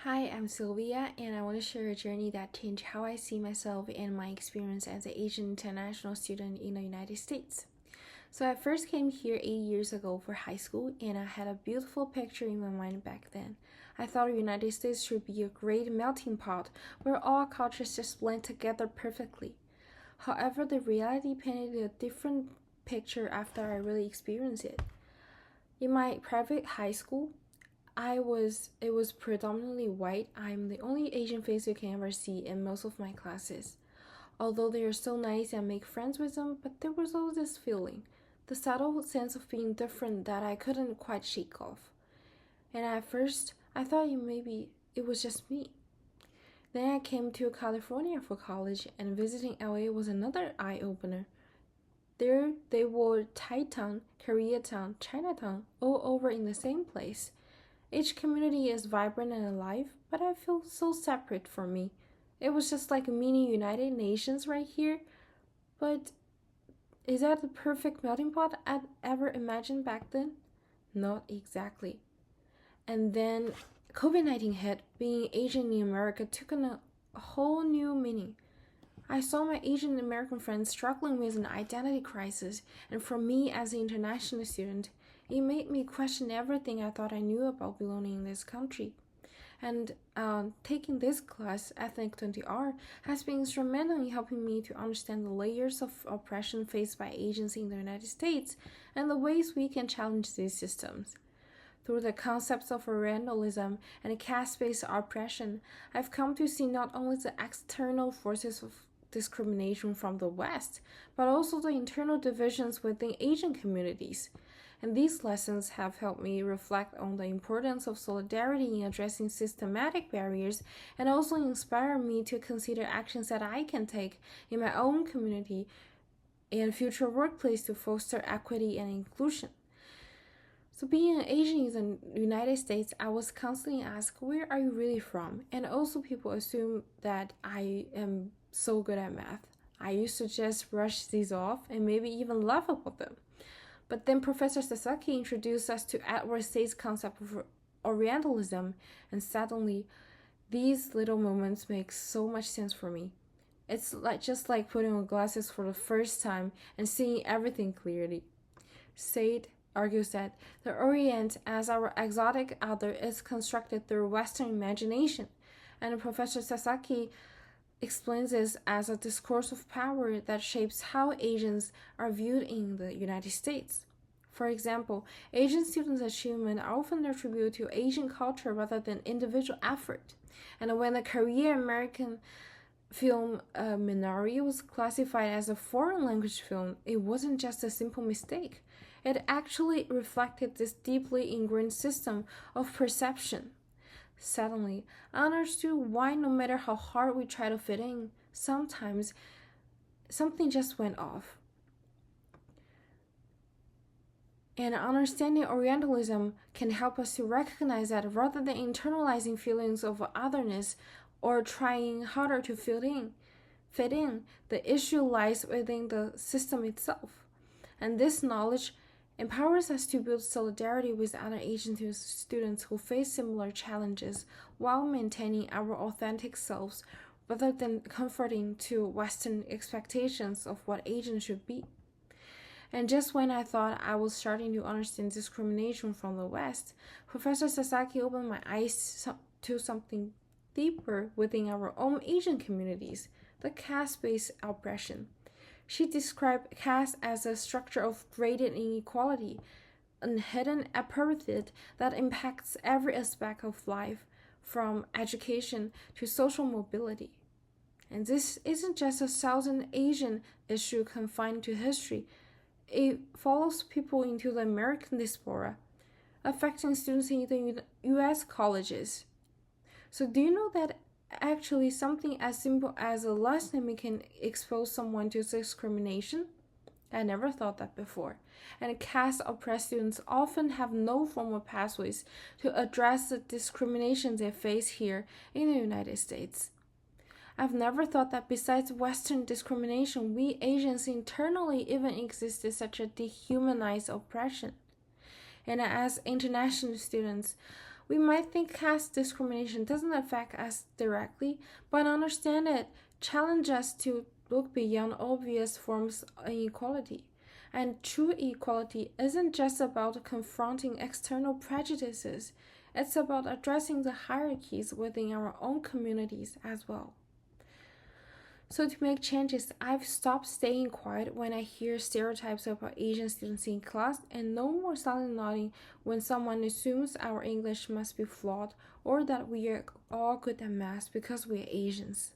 Hi, I'm Sylvia, and I want to share a journey that changed how I see myself and my experience as an Asian international student in the United States. So, I first came here 8 years ago for high school, and I had a beautiful picture in my mind back then. I thought the United States should be a great melting pot where all cultures just blend together perfectly. However, the reality painted a different picture after I really experienced it. In my private high school, it was predominantly white. I'm the only Asian face you can ever see in most of my classes. Although they are so nice and make friends with them, but there was always this feeling, the subtle sense of being different that I couldn't quite shake off. And at first, I thought maybe it was just me. Then I came to California for college, and visiting LA was another eye opener. There they were Thai town, Koreatown, Chinatown, all over in the same place. Each community is vibrant and alive, but I feel so separate from me. It was just like a mini United Nations right here. But is that the perfect melting pot I'd ever imagined back then? Not exactly. And then COVID-19 hit. Being Asian in America took on a whole new meaning. I saw my Asian American friends struggling with an identity crisis, and for me as an international student, it made me question everything I thought I knew about belonging in this country. And taking this class, Ethn20R, has been instrumental in helping me to understand the layers of oppression faced by Asians in the United States and the ways we can challenge these systems. Through the concepts of Orientalism and caste-based oppression, I've come to see not only the external forces of discrimination from the West, but also the internal divisions within Asian communities. And these lessons have helped me reflect on the importance of solidarity in addressing systematic barriers and also inspire me to consider actions that I can take in my own community and future workplace to foster equity and inclusion. So being an Asian in the United States, I was constantly asked, where are you really from? And also people assume that I am so good at math. I used to just brush these off and maybe even laugh about them. But then Professor Sasaki introduced us to Edward Said's concept of Oreintalism, and suddenly, these little moments make so much sense for me. It's just like putting on glasses for the first time and seeing everything clearly. Said argues that the Orient as our exotic other is constructed through Western imagination, and Professor Sasaki explains this as a discourse of power that shapes how Asians are viewed in the United States. For example, Asian students' achievements are often attributed to Asian culture rather than individual effort. And when the Korean American film Minari was classified as a foreign language film, it wasn't just a simple mistake. It actually reflected this deeply ingrained system of perception. Suddenly, I understood why no matter how hard we try to fit in, sometimes something just went off. And understanding Orientalism can help us to recognize that rather than internalizing feelings of otherness or trying harder to fit in, the issue lies within the system itself. And this knowledge empowers us to build solidarity with other Asian students who face similar challenges while maintaining our authentic selves rather than conforming to Western expectations of what Asians should be. And just when I thought I was starting to understand discrimination from the West, Professor Sasaki opened my eyes to something deeper within our own Asian communities, the caste-based oppression. She described caste as a structure of graded inequality, a hidden apartheid that impacts every aspect of life, from education to social mobility. And this isn't just a Southern Asian issue confined to history. It follows people into the American diaspora, affecting students in the US colleges. So do you know that actually something as simple as a last name can expose someone to discrimination? I never thought that before. And caste-oppressed students often have no formal pathways to address the discrimination they face here in the United States. I've never thought that besides Western discrimination, we Asians internally even existed such a dehumanized oppression. And as international students, We might think caste discrimination doesn't affect us directly, but understand it challenges us to look beyond obvious forms of inequality. And true equality isn't just about confronting external prejudices, it's about addressing the hierarchies within our own communities as well. So, to make changes, I've stopped staying quiet when I hear stereotypes about Asian students in class, and no more silent nodding when someone assumes our English must be flawed or that we are all good at math because we are Asians.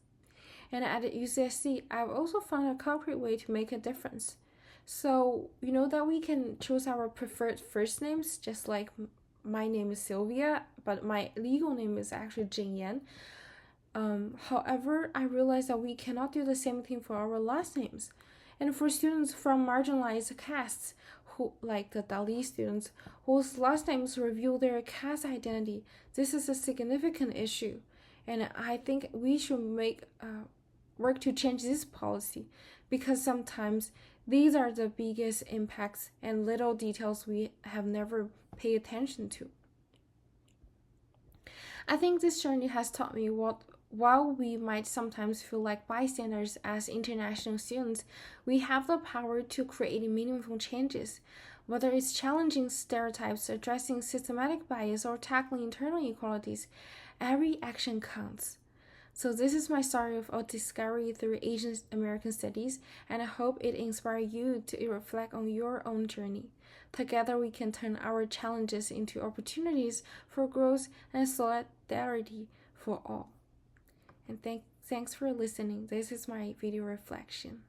And at UCSC, I've also found a concrete way to make a difference. So, you know that we can choose our preferred first names, just like my name is Sylvia, but my legal name is actually Jing Yan. However, I realized that we cannot do the same thing for our last names. And for students from marginalized castes, who, like the Dali students, whose last names reveal their caste identity, this is a significant issue. And I think we should work to change this policy, because sometimes these are the biggest impacts and little details we have never paid attention to. I think this journey has taught me while we might sometimes feel like bystanders as international students, we have the power to create meaningful changes. Whether it's challenging stereotypes, addressing systematic bias, or tackling internal inequalities, every action counts. So this is my story of discovery through Asian American studies, and I hope it inspires you to reflect on your own journey. Together we can turn our challenges into opportunities for growth and solidarity for all. And thanks for listening. This is my video reflection.